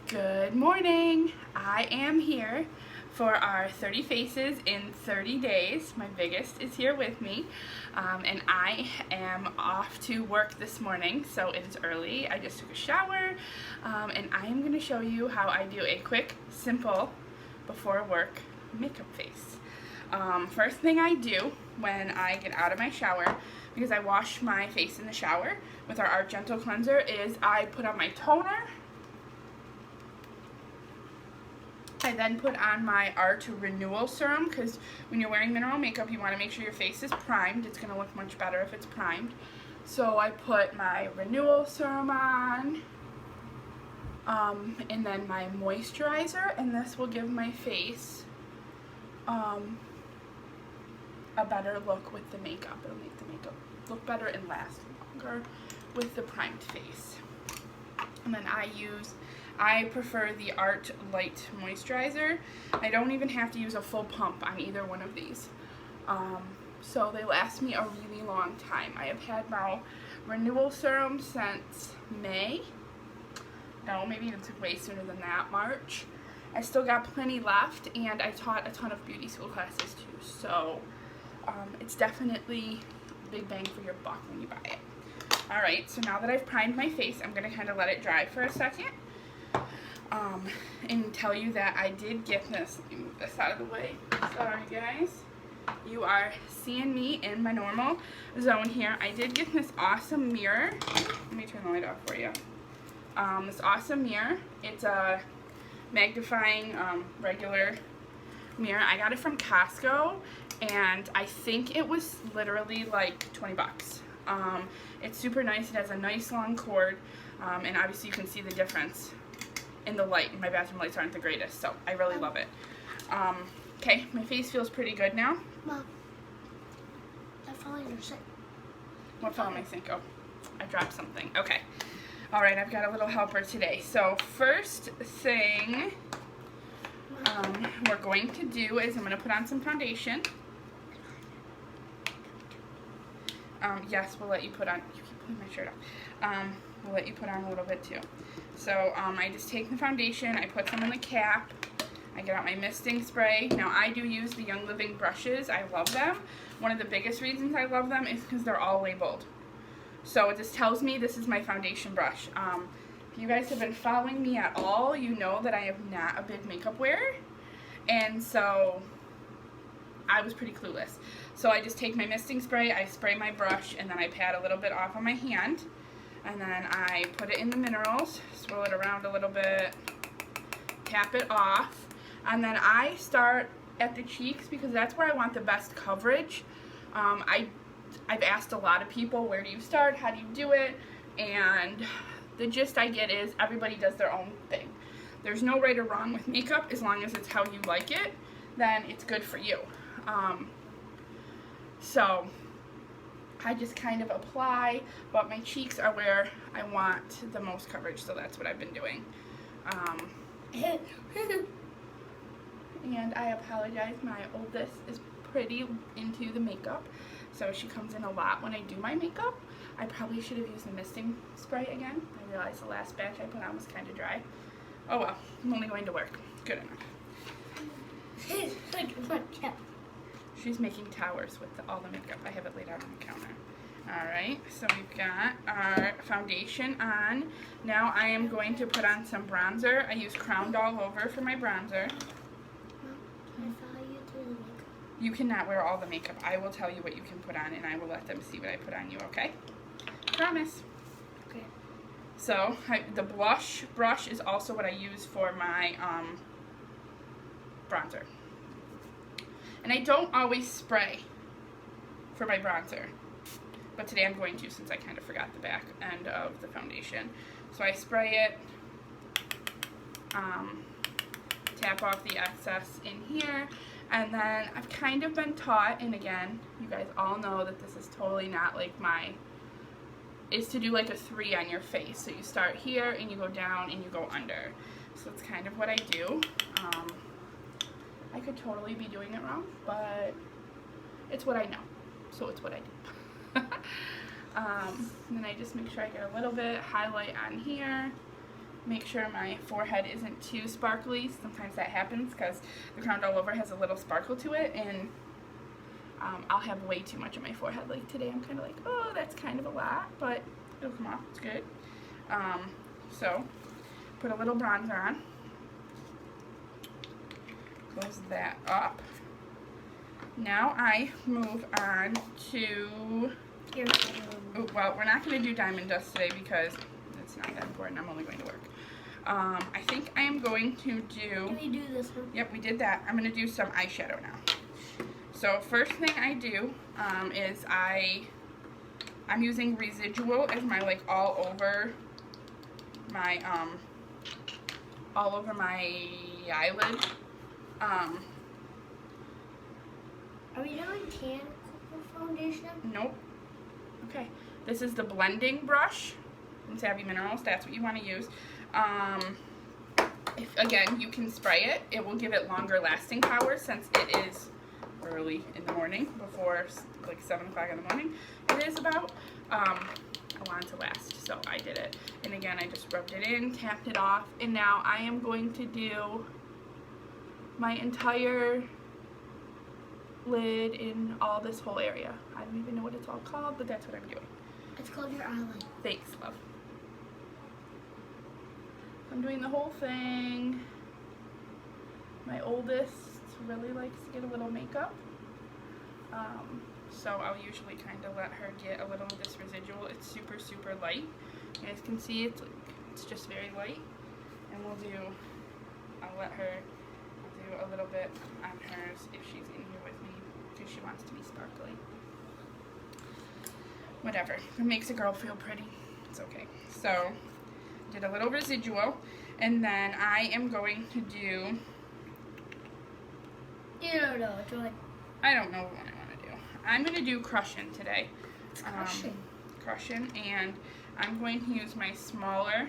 Good morning. I am here for our 30 faces in 30 days. My biggest is here with me, and I am off to work this morning, so it is early. I just took a shower, and I am going to show you how I do a quick, simple, before work makeup face. First thing I do when I get out of my shower, because I wash my face in the shower with our Art Gentle cleanser, is I put on my toner. I then put on my Art Renewal Serum, because when you're wearing mineral makeup, you want to make sure your face is primed. It's going to look much better if it's primed. So I put my Renewal Serum on, and then my moisturizer, and this will give my face a better look with the makeup. It'll make the makeup look better and last longer with the primed face. And then I prefer the Art Light Moisturizer. I don't even have to use a full pump on either one of these. So they last me a really long time. I have had my Renewal Serum since May. No, maybe even took way sooner than that, March. I still got plenty left, and I taught a ton of beauty school classes too. So it's definitely a big bang for your buck when you buy it. Alright, so now that I've primed my face, I'm going to kind of let it dry for a second. And tell you that I did get this. Let me move this out of the way. Sorry guys. You are seeing me in my normal zone here. I did get this awesome mirror. Let me turn the light off for you. This awesome mirror. It's a magnifying regular mirror. I got it from Costco, and I think it was literally like 20 bucks. It's super nice. It has a nice long cord, and obviously you can see the difference in the light. My bathroom lights aren't the greatest, so I really love it. Okay, my face feels pretty good now. Mom, that fell in your sink. What fell in my sink? Oh, I dropped something. Okay. Alright, I've got a little helper today. So first thing we're going to do is I'm going to put on some foundation. Yes, we'll let you put on, you keep pulling my shirt off. We'll let you put on a little bit too. So I just take the foundation, I put some in the cap, I get out my misting spray. Now I do use the Young Living brushes. I love them. One of the biggest reasons I love them is because they're all labeled. So it just tells me this is my foundation brush. If you guys have been following me at all, you know that I am not a big makeup wearer. And so I was pretty clueless. So I just take my misting spray, I spray my brush, and then I pat a little bit off on my hand. And then I put it in the minerals, swirl it around a little bit, tap it off. And then I start at the cheeks because that's where I want the best coverage. I've asked a lot of people, where do you start, how do you do it? And the gist I get is everybody does their own thing. There's no right or wrong with makeup. As long as it's how you like it, then it's good for you. So I just kind of apply, but my cheeks are where I want the most coverage, so that's what I've been doing. And I apologize, my oldest is pretty into the makeup, so she comes in a lot when I do my makeup. I probably should have used the misting spray again. I realized the last batch I put on was kind of dry. Oh well, I'm only going to work. Good enough. She's making towers with all the makeup. I have it laid out on the counter. Alright, so we've got our foundation on. Now I am going to put on some bronzer. I use Crown All Over for my bronzer. Mom, can I follow you to the makeup? You cannot wear all the makeup. I will tell you what you can put on, and I will let them see what I put on you, okay? Promise. Okay. So, the blush brush is also what I use for my bronzer. And I don't always spray for my bronzer, but today I'm going to, since I kind of forgot the back end of the foundation. So I spray it, tap off the excess in here, and then I've kind of been taught, and again, you guys all know that this is totally not like is to do like a 3 on your face. So you start here, and you go down, and you go under. So that's kind of what I do. I could totally be doing it wrong, but it's what I know, so it's what I do. And then I just make sure I get a little bit highlight on here, make sure my forehead isn't too sparkly. Sometimes that happens because the Crowned All Over has a little sparkle to it, and I'll have way too much on my forehead. Like today I'm kind of like, oh, that's kind of a lot, but it'll come off. It's good. So put a little bronzer on. Close that up. Now I move on to, well, we're not going to do Diamond Dust today because it's not that important. I'm only going to work. I think I am going to do... Can we do this one? Yep, we did that. I'm going to do some eyeshadow now. So first thing I do is I'm using Residual as my, like, all over my eyelid. Are we doing tan foundation? Nope. Okay. This is the blending brush from Savvy Minerals. That's what you want to use. Again, you can spray it. It will give it longer lasting power since it is early in the morning, before like 7 o'clock in the morning. It is about. I want it to last, so I did it. And again, I just rubbed it in, tapped it off, and now I am going to do my entire lid in all this whole area. I don't even know what it's all called, but that's what I'm doing. It's called your eyelid. Thanks, love. I'm doing the whole thing. My oldest really likes to get a little makeup. So I'll usually kind of let her get a little of this Residual. It's super, super light. You guys can see it's just very light. And I'll let her do a little bit on hers if she's in here with me, because she wants to be sparkly. Whatever. It makes a girl feel pretty. It's okay. So, did a little Residual, and then I am going to do... You don't know. I don't know what I want to do. I'm going to do Crushing today. Crushing, and I'm going to use my smaller...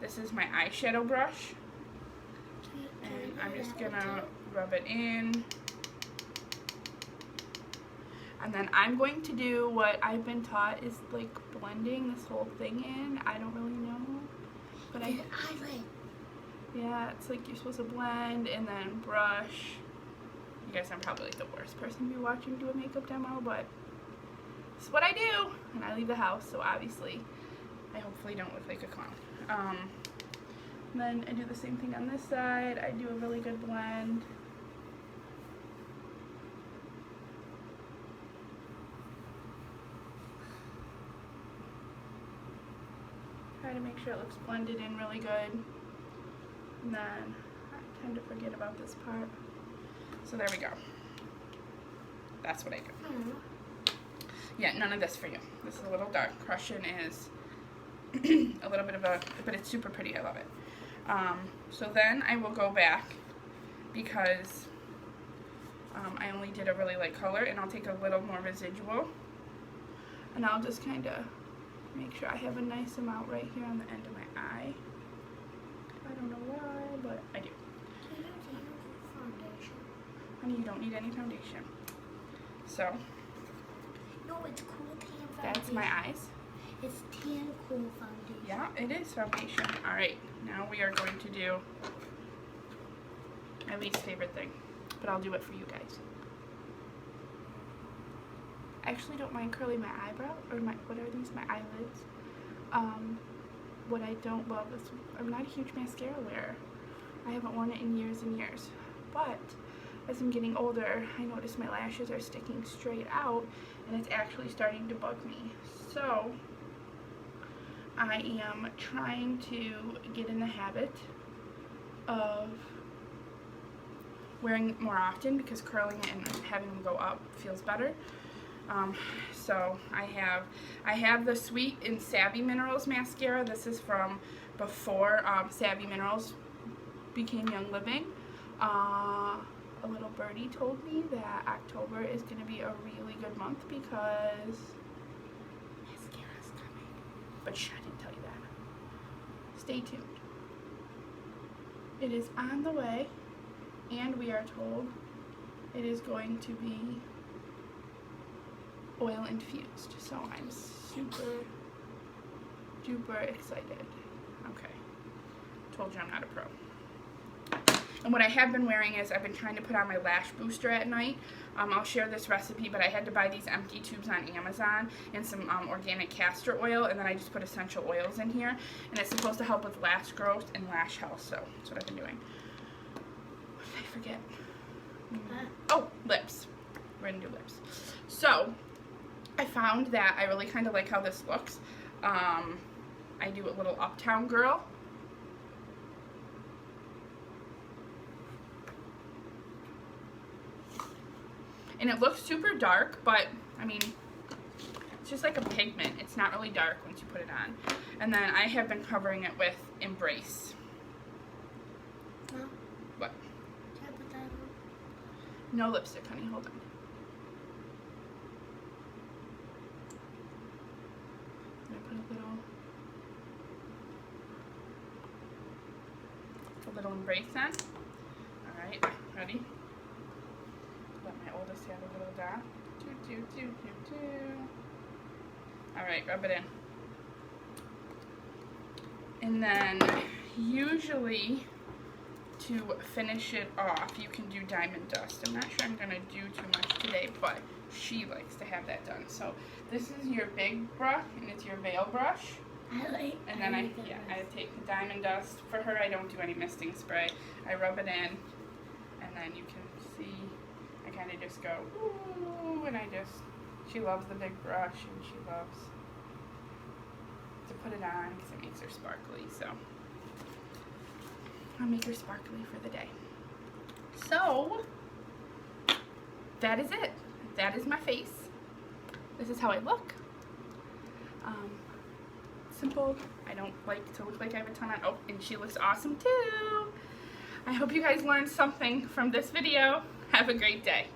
This is my eyeshadow brush. And I'm just going to rub it in. And then I'm going to do what I've been taught is like blending this whole thing in. I don't really know. But yeah, it's like you're supposed to blend and then brush. You guys, I'm probably like the worst person to be watching do a makeup demo, but it's what I do. And I leave the house, so obviously I hopefully don't look like a clown. And then I do the same thing on this side. I do a really good blend. Try to make sure it looks blended in really good. And then I tend to forget about this part. So there we go. That's what I do. Yeah, none of this for you. This is a little dark. Crushing is a little bit of a, but it's super pretty. I love it. So then I will go back because I only did a really light color, and I'll take a little more Residual, and I'll just kind of make sure I have a nice amount right here on the end of my eye. I don't know why, but I do. Honey, you don't need any foundation. So, no, it's cool tan foundation. That's my eyes. It's tan cool foundation. Yeah, it is foundation. Alright, now we are going to do my least favorite thing, but I'll do it for you guys. I actually don't mind curling my eyebrow, or what are these, my eyelids. What I don't love is, I'm not a huge mascara wearer. I haven't worn it in years and years, but as I'm getting older, I notice my lashes are sticking straight out, and it's actually starting to bug me. So, I am trying to get in the habit of wearing it more often, because curling it and having them go up feels better. So I have the Sweet and Savvy Minerals mascara. This is from before Savvy Minerals became Young Living. A little birdie told me that October is going to be a really good month because mascara's coming. But shh, I didn't tell you that. Stay tuned. It is on the way, and we are told it is going to be oil infused. So I'm super duper excited. Okay. told you I'm not a pro. And what I have been wearing is I've been trying to put on my lash booster at night. I'll share this recipe, but I had to buy these empty tubes on Amazon and some organic castor oil, and then I just put essential oils in here. And it's supposed to help with lash growth and lash health, so that's what I've been doing. What did I forget? Oh, lips. We're gonna do lips. So, I found that I really kind of like how this looks. I do a little Uptown Girl. And it looks super dark, but, I mean, it's just like a pigment. It's not really dark once you put it on. And then I have been covering it with Embrace. No. What? Can I put that on? No lipstick, honey. Hold on. I put a little Embrace on. Alright, ready? Let my oldest have a little dot. Alright, rub it in. And then, usually, to finish it off, you can do diamond dust. I'm not sure I'm going to do too much today, but she likes to have that done. So, this is your big brush, and it's your veil brush. And then I take the diamond dust. For her, I don't do any misting spray. I rub it in, and then you can see, I kind of just go, ooh, and she loves the big brush, and she loves to put it on because it makes her sparkly, so I'll make her sparkly for the day. So, that is it. That is my face. This is how I look. Simple. I don't like to look like I have a ton on. Oh, and she looks awesome too. I hope you guys learned something from this video. Have a great day.